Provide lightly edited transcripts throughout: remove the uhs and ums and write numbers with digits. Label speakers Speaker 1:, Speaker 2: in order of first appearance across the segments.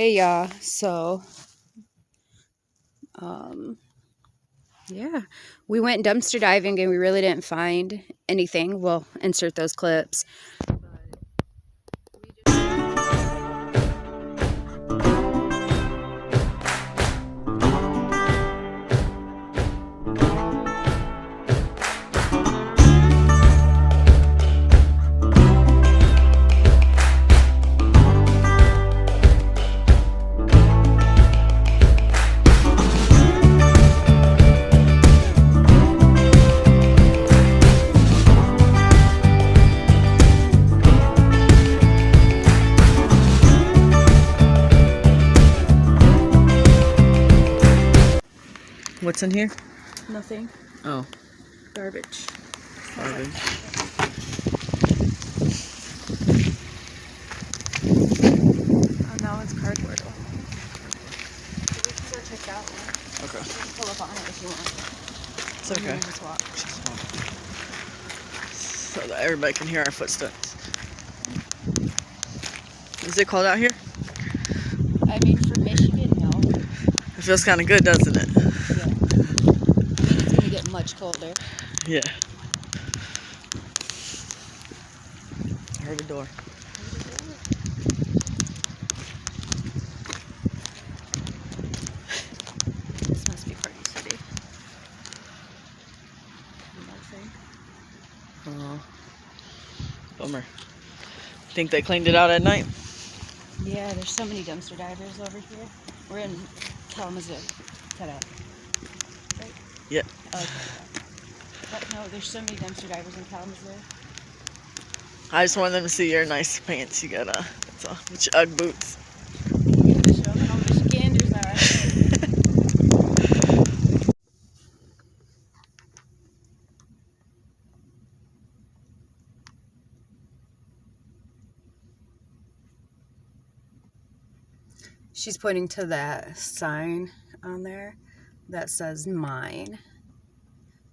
Speaker 1: Hey y'all, so yeah, we went dumpster diving and we really didn't find anything. We'll insert those clips.
Speaker 2: What's in here?
Speaker 1: Nothing.
Speaker 2: Oh.
Speaker 1: Garbage.
Speaker 2: Garbage.
Speaker 1: Oh, now it's cardboard. We can go check that one.
Speaker 2: Okay.
Speaker 1: You can pull up on it if you want.
Speaker 2: It's okay.
Speaker 1: Just walk.
Speaker 2: So that everybody can hear our footsteps. Is it cold out here?
Speaker 1: I mean, for Michigan, no.
Speaker 2: It feels kind of good, doesn't it?
Speaker 1: Yeah. I mean, it's going to get much colder.
Speaker 2: Yeah. I heard a door.
Speaker 1: This must be Party City.
Speaker 2: Oh. Bummer. Think they cleaned it out at night?
Speaker 1: Yeah, there's so many dumpster divers over here. We're in Kalamazoo. Cut out. Right?
Speaker 2: Yeah.
Speaker 1: Okay. But no, there's so many dumpster divers in Kalamazoo.
Speaker 2: I just wanted them to see your nice pants you got on. That's all. With your Ugg boots.
Speaker 1: Show them how Michiganders are. She's pointing to that sign on there that says mine.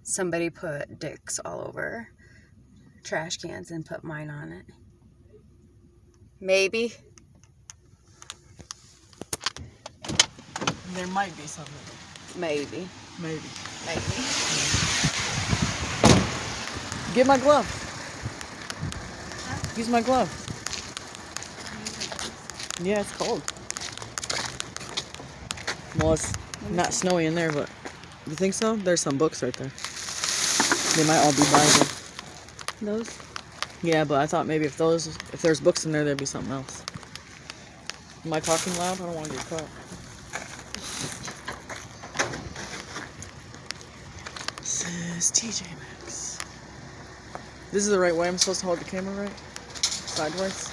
Speaker 1: Somebody put dicks all over trash cans and put mine on it. Maybe.
Speaker 2: There might be something.
Speaker 1: Maybe.
Speaker 2: Maybe.
Speaker 1: Maybe.
Speaker 2: Get my glove. Use my glove. Yeah, it's cold. Well, it's not snowy in there, but you think so? There's some books right there. They might all be Bible.
Speaker 1: Those?
Speaker 2: Yeah, but I thought maybe if there's books in there, there'd be something else. Am I talking loud? I don't want to get caught. This is TJ Maxx. This is the right way. I'm supposed to hold the camera right? Sideways?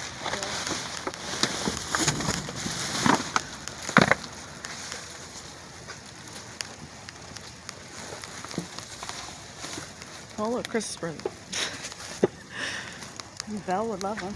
Speaker 2: Oh, look, Christmas present.
Speaker 1: Belle would love them.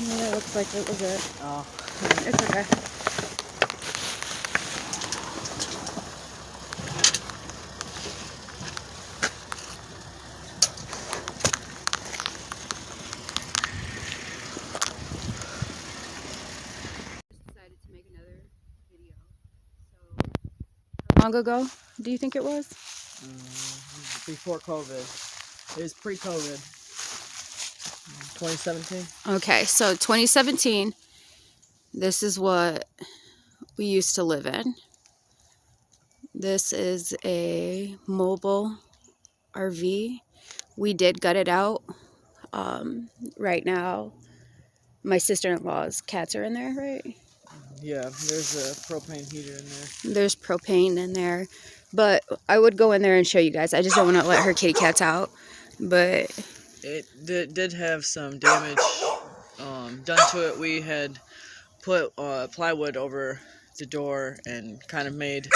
Speaker 1: Yeah, it looks like it was it.
Speaker 2: Oh.
Speaker 1: It's okay. Decided to make another video. So, how long ago do you think it was?
Speaker 2: Before COVID. It was pre-COVID. 2017.
Speaker 1: Okay, so 2017. This is what we used to live in. This is a mobile RV. We did gut it out. Right now, my sister-in-law's cats are in there, right?
Speaker 2: Yeah, there's a propane heater in there.
Speaker 1: There's propane in there. But I would go in there and show you guys. I just don't want to let her kitty cats out. But
Speaker 2: It did have some damage done to it. We had put plywood over the door and kind of made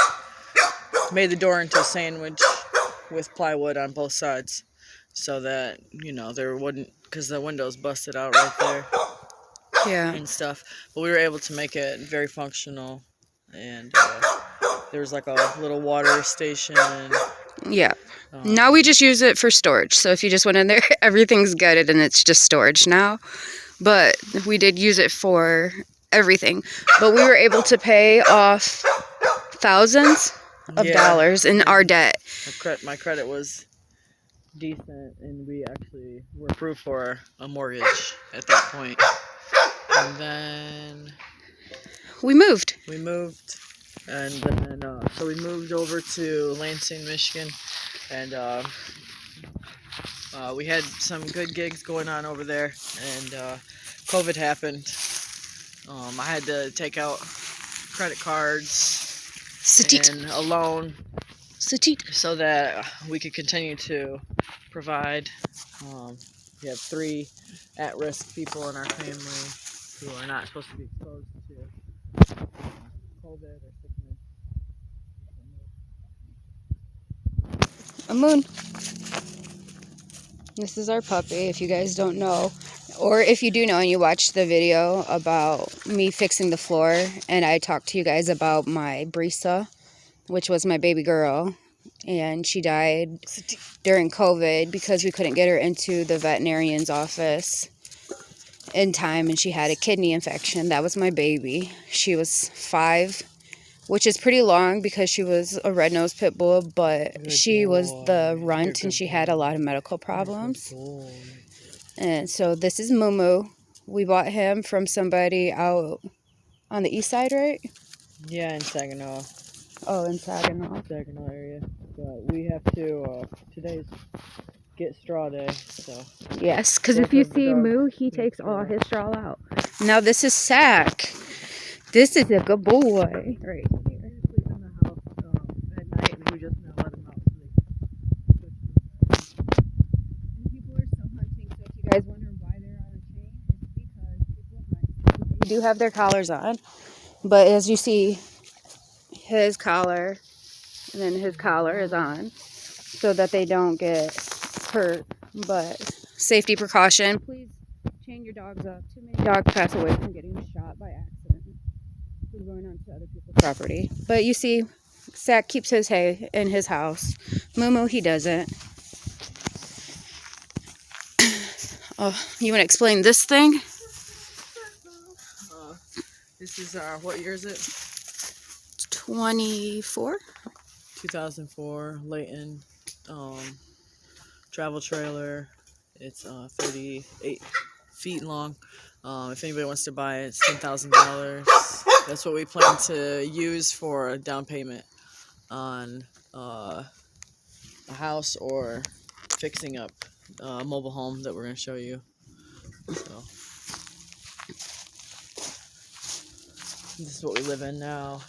Speaker 2: the door into a sandwich with plywood on both sides, so that, you know, there wouldn't, because the window's busted out right there.
Speaker 1: Yeah.
Speaker 2: And stuff. But we were able to make it very functional, and there was like a little water station.
Speaker 1: Yeah. Now we just use it for storage. So if you just went in there, everything's gutted and it's just storage now. But we did use it for everything. But we were able to pay off thousands of dollars in our debt.
Speaker 2: My credit was decent, and we actually were approved for a mortgage at that point. And then
Speaker 1: we moved.
Speaker 2: And then so we moved over to Lansing, Michigan, and we had some good gigs going on over there, and COVID happened. I had to take out credit cards and a loan so that we could continue to provide. We have 3 at-risk people in our family who are not supposed to be exposed to COVID or sickness.
Speaker 1: A moon. This is our puppy, if you guys don't know. Or if you do know and you watched the video about me fixing the floor, and I talked to you guys about my Brisa, which was my baby girl, and she died during COVID because we couldn't get her into the veterinarian's office in time, and she had a kidney infection. That was my baby. She was 5, which is pretty long because she was a red-nosed pit bull, but she was the runt and she had a lot of medical problems. And so this is Moo. We bought him from somebody out on the east side, right?
Speaker 2: Yeah, in Saginaw.
Speaker 1: Oh, in Saginaw.
Speaker 2: Saginaw area. But we have to, today's get straw day, so.
Speaker 1: Yes, because if you see Moo, he takes all his straw out. Now this is Sack. This is a good boy. Right here.
Speaker 2: He sleeps in the house at night, and we just now let him out.
Speaker 1: And people are still hunting, so if you guys wonder why they're on a chain, it's because people hunt. They do have their collars on, but as you see, his collar, and then his collar is on, so that they don't get hurt. But safety precaution, please chain your dogs up. Too many dogs pass away from getting shot by accident from going onto other people's property. But you see, Sack keeps his hay in his house. Moo, he doesn't. Oh, you want to explain this thing?
Speaker 2: This is what year is it?
Speaker 1: 24?
Speaker 2: 2004 Layton travel trailer. It's 38 feet long. If anybody wants to buy it, it's $10,000. That's what we plan to use for a down payment on a house or fixing up a mobile home that we're going to show you. So this is what we live in now,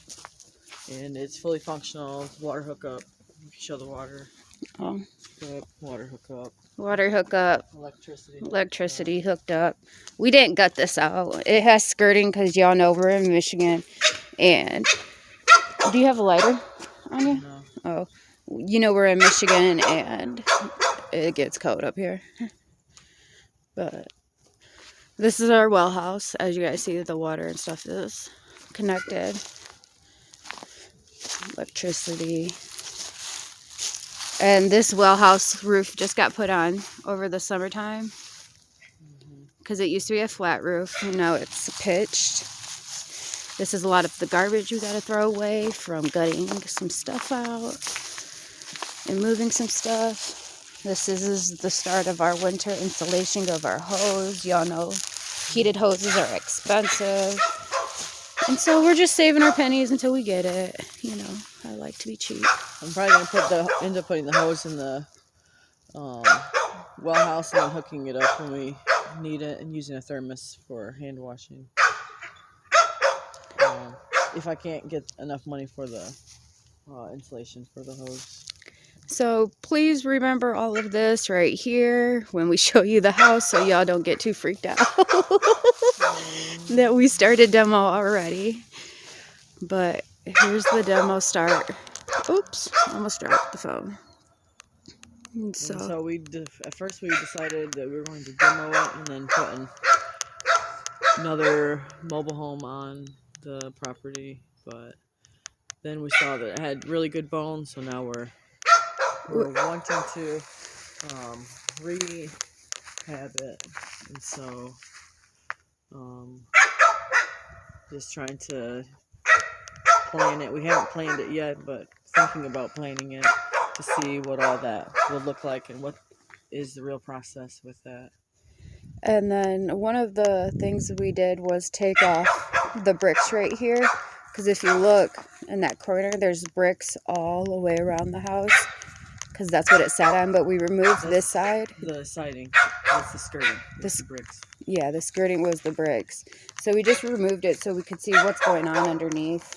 Speaker 2: and it's fully functional. Water hookup. You can show the water.
Speaker 1: Oh.
Speaker 2: Water hookup.
Speaker 1: Water hookup.
Speaker 2: Electricity
Speaker 1: hooked up. We didn't gut this out. It has skirting because y'all know we're in Michigan. And do you have a lighter on you?
Speaker 2: No.
Speaker 1: Oh, you know we're in Michigan and it gets cold up here. But this is our well house. As you guys see, the water and stuff is connected. Electricity. And this well house roof just got put on over the summertime because it used to be a flat roof and now it's pitched. This is a lot of the garbage we got to throw away from gutting some stuff out and moving some stuff. This is the start of our winter installation of our hose. Y'all know heated hoses are expensive. And so we're just saving our pennies until we get it. You know, I like to be cheap.
Speaker 2: I'm probably going to end up putting the hose in the well house and then hooking it up when we need it, and using a thermos for hand washing. If I can't get enough money for the installation for the hose.
Speaker 1: So please remember all of this right here when we show you the house, so y'all don't get too freaked out that we started demo already. But here's the demo start. Oops, almost dropped the phone. And so
Speaker 2: at first we decided that we were going to demo it and then put another mobile home on the property, but then we saw that it had really good bones, so now we're wanting to rehab it, and so just trying to plan it. We haven't planned it yet, but thinking about planning it to see what all that would look like and what is the real process with that.
Speaker 1: And then one of the things we did was take off the bricks right here, because if you look in that corner, there's bricks all the way around the house, because that's what it sat on. But we removed this side.
Speaker 2: The siding, that's the skirting, that's the bricks.
Speaker 1: Yeah, the skirting was the bricks. So we just removed it so we could see what's going on underneath.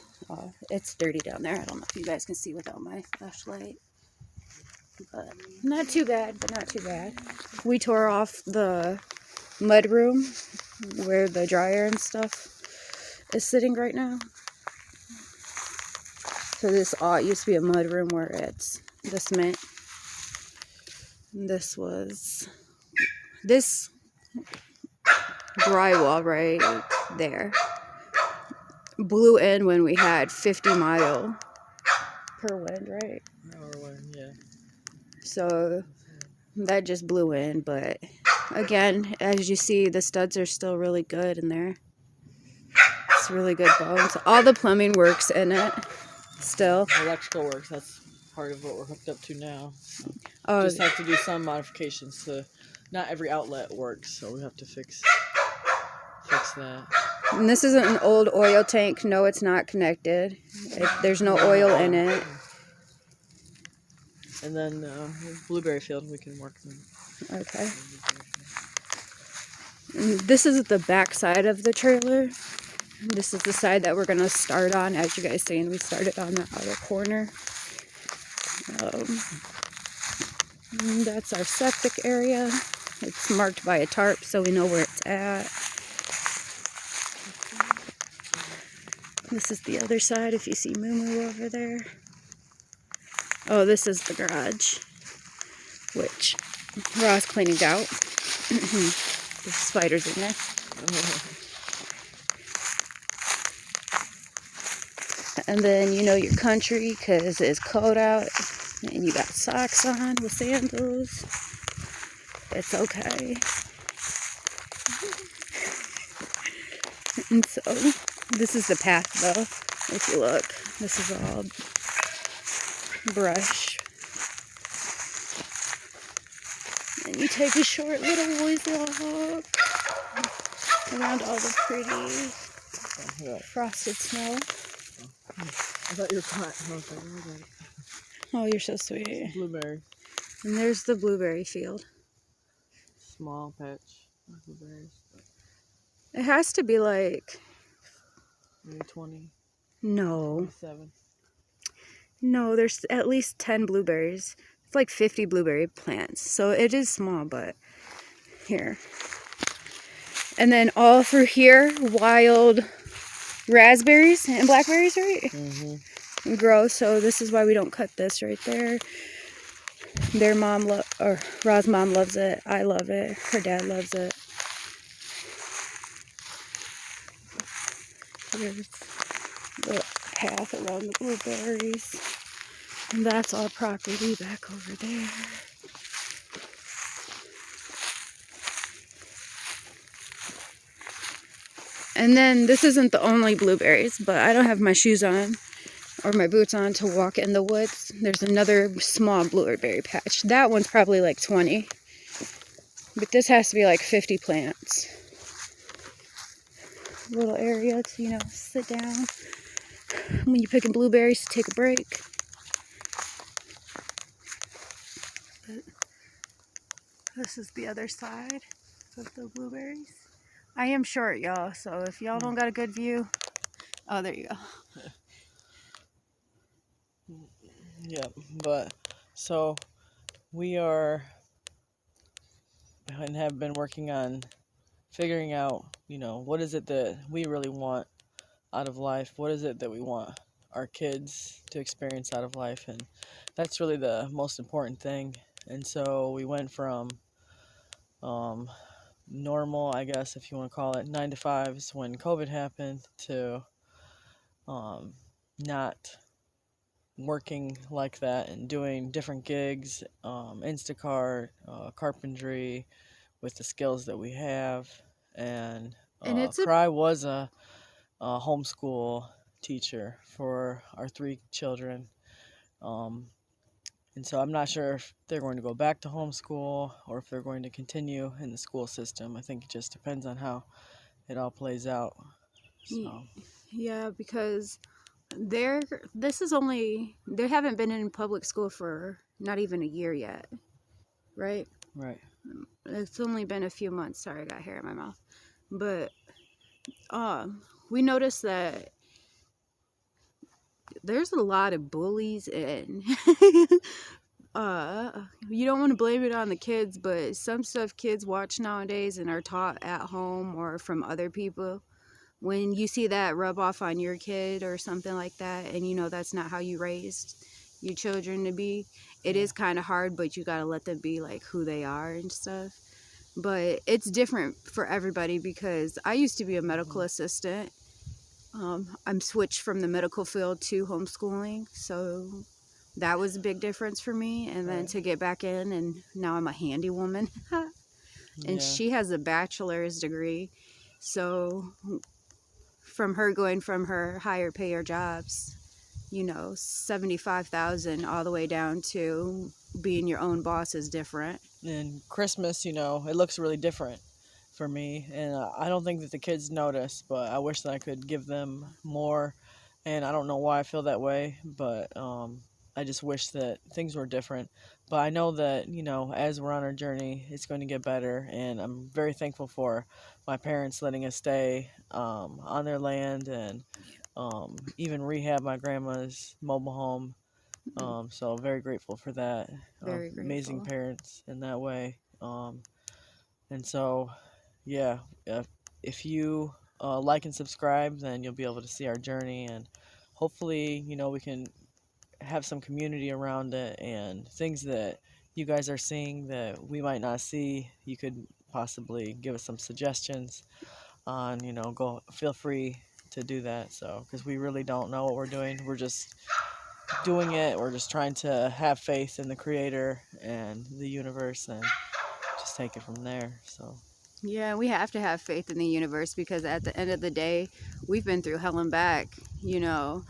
Speaker 1: It's dirty down there. I don't know if you guys can see without my flashlight. But not too bad, but not too bad. We tore off the mud room where the dryer and stuff is sitting right now. So this it used to be a mud room where it's the cement. This was this drywall right there blew in when we had 50 mile per wind, right?
Speaker 2: Yeah.
Speaker 1: So that just blew in, but again, as you see, the studs are still really good in there. It's really good bones. All the plumbing works in it still.
Speaker 2: Electrical works, that's part of what we're hooked up to now.
Speaker 1: Oh,
Speaker 2: Just have to do some modifications to, not every outlet works, so we have to fix that.
Speaker 1: and this isn't an old oil tank. No, it's not connected. There's no oil in it.
Speaker 2: And then blueberry field we can work on.
Speaker 1: Okay. And this is the back side of the trailer. This is the side that we're going to start on. As you guys seen, we started on the outer corner. That's our septic area. It's marked by a tarp so we know where it's at. This is the other side if you see Moo Moo over there. Oh, this is the garage, which Ross cleaned out. There's spiders in there. And then you know your country because it's cold out and you got socks on with sandals. It's okay. And so this is the path though. If you look, this is all brush. And you take a short little boys walk around all the pretty frosted snow.
Speaker 2: I thought you were caught.
Speaker 1: Oh, you're so sweet.
Speaker 2: Blueberry.
Speaker 1: And there's the blueberry field.
Speaker 2: Small patch of blueberries.
Speaker 1: It has to be like...
Speaker 2: maybe 20.
Speaker 1: No.
Speaker 2: 27.
Speaker 1: No, there's at least 10 blueberries. It's like 50 blueberry plants. So it is small, but here. And then all through here, wild raspberries and blackberries, right? Mm-hmm. Grow. So this is why we don't cut this right there. Their mom, Ra's mom loves it. I love it. Her dad loves it. Here's the path around the blueberries. And that's our property back over there. And then this isn't the only blueberries, but I don't have my shoes on or my boots on to walk in the woods. There's another small blueberry patch. That one's probably like 20. But this has to be like 50 plants. Little area to, you know, sit down when you're picking blueberries to take a break. But this is the other side of the blueberries. I am short, y'all, so if y'all don't got a good view... Oh, there you go.
Speaker 2: Yeah, but so we are and have been working on figuring out, you know, what is it that we really want out of life? What is it that we want our kids to experience out of life? And that's really the most important thing. And so we went from um, normal, I guess, if you want to call it, 9 to 5s when COVID happened to um, not working like that and doing different gigs, Instacart, carpentry, with the skills that we have. And
Speaker 1: And it's a
Speaker 2: Cry was a homeschool teacher for our 3 children. Um, and so I'm not sure if they're going to go back to homeschool or if they're going to continue in the school system. I think it just depends on how it all plays out. So,
Speaker 1: yeah, because they're this is only they haven't been in public school for not even a year yet, right?
Speaker 2: right.
Speaker 1: It's only been a few months. Sorry, I got hair in my mouth. But we noticed that there's a lot of bullies and you don't want to blame it on the kids, but some stuff kids watch nowadays and are taught at home or from other people, when you see that rub off on your kid or something like that, and you know that's not how you raised your children to be, it is kind of hard, but you got to let them be like who they are and stuff. But it's different for everybody, because I used to be a medical assistant. I'm switched from the medical field to homeschooling, so that was a big difference for me. And then to get back in, and now I'm a handy woman. And she has a bachelor's degree, so from her going from her higher payer jobs, you know, 75,000 all the way down to being your own boss is different.
Speaker 2: And Christmas, you know, it looks really different for me. And I don't think that the kids notice, but I wish that I could give them more. And I don't know why I feel that way, but I just wish that things were different. But I know that, you know, as we're on our journey, it's going to get better. And I'm very thankful for my parents letting us stay on their land and even rehab my grandma's mobile home. So very grateful for that.
Speaker 1: Very
Speaker 2: Amazing
Speaker 1: grateful.
Speaker 2: parents in that way. And so, yeah, if you like and subscribe, then you'll be able to see our journey, and hopefully, you know, we can have some community around it, and things that you guys are seeing that we might not see. You could possibly give us some suggestions on, you know, go feel free to do that. So, because we really don't know what we're doing, we're just doing it. We're just trying to have faith in the creator and the universe and just take it from there. So
Speaker 1: Yeah, we have to have faith in the universe, because at the end of the day, we've been through hell and back. You know,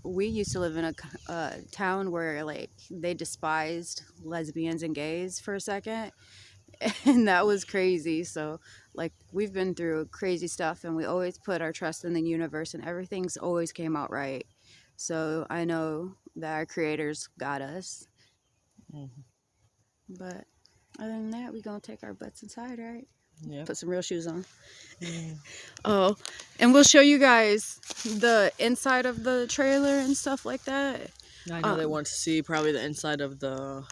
Speaker 1: we used to live in a town where like they despised lesbians and gays for a second, and that was crazy. So like we've been through crazy stuff, and we always put our trust in the universe, and everything's always came out right. So I know that our creators got us. But other than that, we gonna take our butts inside, right?
Speaker 2: yeah.
Speaker 1: Put some real shoes on. Oh, and we'll show you guys the inside of the trailer and stuff like that.
Speaker 2: I know they want to see probably the inside of the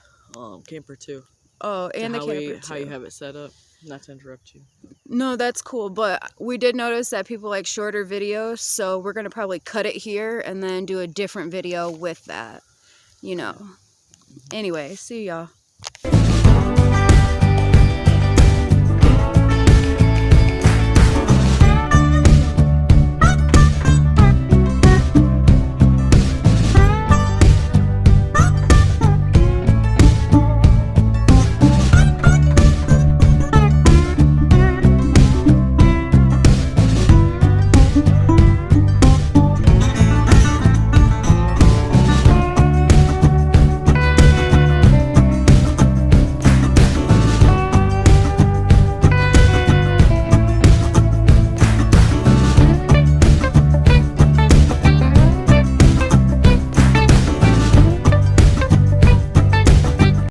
Speaker 2: camper too.
Speaker 1: Oh, and the camper
Speaker 2: How you
Speaker 1: too.
Speaker 2: have it set up. Not to interrupt you.
Speaker 1: No, that's cool. But we did notice that people like shorter videos, so we're gonna probably cut it here and then do a different video with that. You know. Anyway, see y'all.